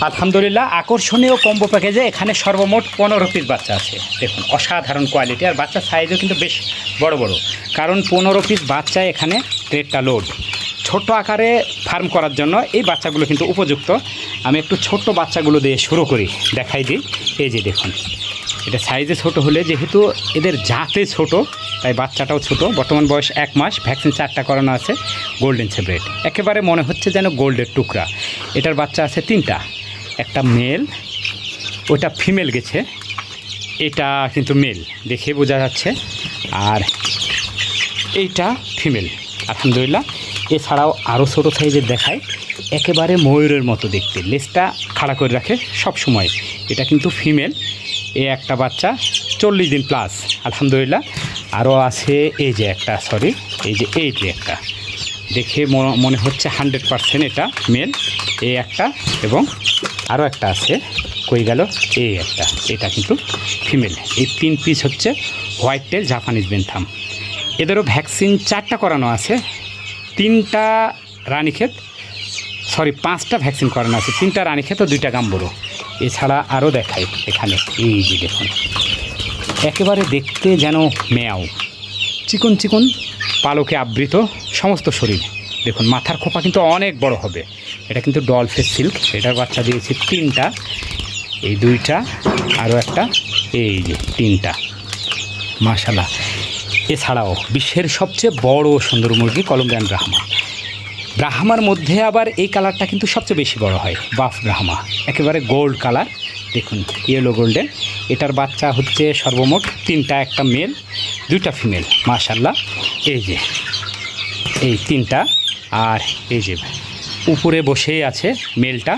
আলহামদুলিল্লাহ, আকর্ষণীয় কম্বো প্যাকেজে এখানে সর্বমোট 15 পিস বাচ্চা আছে। দেখুন অসাধারণ কোয়ালিটি, আর বাচ্চার সাইজও কিন্তু বেশ বড় বড়, কারণ 15 পিস বাচ্চা এখানে ট্রেডটা লোড। ছোট আকারে ফার্ম করার জন্য এই বাচ্চাগুলো কিন্তু উপযুক্ত। আমি একটু ছোট্ট বাচ্চাগুলো দিয়ে শুরু করি, দেখাই দিই। এই যে দেখুন, এটা সাইজে ছোট হলে যেহেতু এদের জাতে ছোট, তাই বাচ্চাটাও ছোট। বর্তমান বয়স 1 মাস, ভ্যাকসিন 4টা করানো আছে। গোল্ডেন সেপারেট, একেবারে মনে হচ্ছে যেন গোল্ডের টুকরা। এটার বাচ্চা আছে 3টা, একটা মেল, ওটা ফিমেল গেছে, এটা কিন্তু মেল দেখে বোঝা যাচ্ছে, আর এইটা ফিমেল। আলহামদুলিল্লাহ, এছাড়াও আরও ছোটো সাইজের দেখায়, একেবারে ময়ূরের মতো দেখতে, লেজটা খাড়া করে রাখে সব সময়। এটা কিন্তু ফিমেল। এ একটা বাচ্চা 40 দিন প্লাস। আলহামদুলিল্লাহ, আরও আছে এই যে একটা, সরি এই যে একটা দেখে মনে হচ্ছে 100% এটা মেল। এই একটা, এবং আরও একটা আছে, কই গেল, এই একটা, এটা কিন্তু ফিমেল। এই 3 পিস হচ্ছে হোয়াইট টেল জাপানিজ বেনথাম। এদেরও ভ্যাকসিন 4টা করানো আছে। 3টা রানীক্ষেত, সরি 5টা ভ্যাকসিন করানো আছে। 3টা রানীক্ষেত ও 2টা গাম্বুরো। এছাড়া আরও দেখাই এখানে, এই যে দেখুন, একেবারে দেখতে যেন মেয়াও, চিকন চিকন পালকে আবৃত সমস্ত শরীর। দেখুন মাথার খোপা কিন্তু অনেক বড় হবে। এটা কিন্তু ডলফেস সিল্ক। এটার বাচ্চা দিয়েছি 3টা, এই 2টা, আরও একটা, এই যে 3টা, মাশাআল্লাহ। এছাড়াও বিশ্বের সবচেয়ে বড় সুন্দর মুরগি কলম্বিয়ান ব্রাহ্মা। ব্রাহ্মার মধ্যে আবার এই কালারটা কিন্তু সবচেয়ে বেশি বড় হয়, বাফ ব্রাহ্মা, একেবারে গোল্ড কালার। দেখুন ইয়েলো গোল্ডেন। এটার বাচ্চা হচ্ছে সর্বমোট 3টা, একটা মেল 2টা ফিমেল। মাশাআল্লাহ, এই যে এই 3টা, আর এই যে উপরে বসেই আছে মেলটা,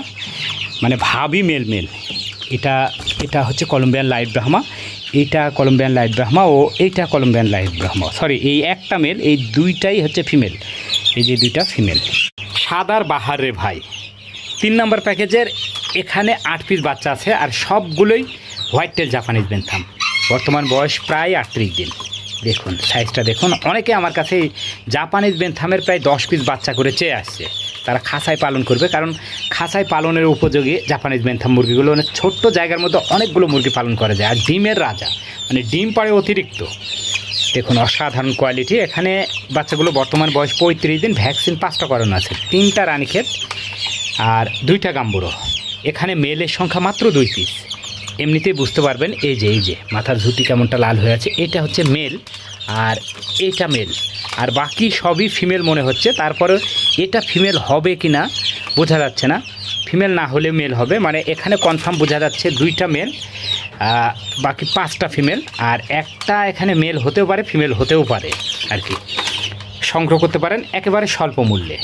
মানে ভাবি মেল। এটা হচ্ছে কলম্বিয়ান লাইট ব্রাহ্মা, এইটা কলম্বিয়ান লাইট ব্রাহ্মা, ও এইটা কলম্বিয়ান লাইট ব্রাহ্মা, সরি এই একটা মেল, এই 2টাই হচ্ছে ফিমেল। এই যে 2টা ফিমেল। সাদার বাহার রে ভাই, 3 নম্বর প্যাকেজের এখানে 8 পিস বাচ্চা আছে, আর সবগুলোই হোয়াইট টেল জাপানিজ বেনথাম। বর্তমান বয়স প্রায় 38 দিন। দেখুন সাইজটা দেখুন। অনেকে আমার কাছে জাপানিজ বেনথামের প্রায় 10 পিস বাচ্চা করে চেয়ে আসছে। তারা খাঁচায় পালন করবে, কারণ খাঁচায় পালনের উপযোগী জাপানিজ বেনথাম মুরগিগুলো, মানে ছোট্ট জায়গার মধ্যে অনেকগুলো মুরগি পালন করা যায়, আর ডিমের রাজা, মানে ডিম পাড়ে অতিরিক্ত। দেখুন অসাধারণ কোয়ালিটি। এখানে বাচ্চাগুলো বর্তমান বয়স 35 দিন, ভ্যাকসিন 5টা করানো আছে। 3টা রানীক্ষেত আর 2টা গাম্বুরো। এখানে মেলের সংখ্যা মাত্র 2 পিস। এমনিতেই বুঝতে পারবেন, এই যে মাথার ঝুঁটি কেমনটা লাল হয়ে আছে, এটা হচ্ছে মেল, আর এটা মেল, আর বাকি সবই ফিমেল মনে হচ্ছে। তারপরে এটা ফিমেল হবে কি না বোঝা যাচ্ছে না, ফিমেল না হলে মেল হবে, মানে এখানে কনফার্ম বোঝা যাচ্ছে 2টা মেল, বাকি 5টা ফিমেল, আর একটা এখানে মেল হতেও পারে, ফিমেল হতেও পারে আর কি। সংগ্রহ করতে পারেন একেবারে স্বল্প মূল্যে।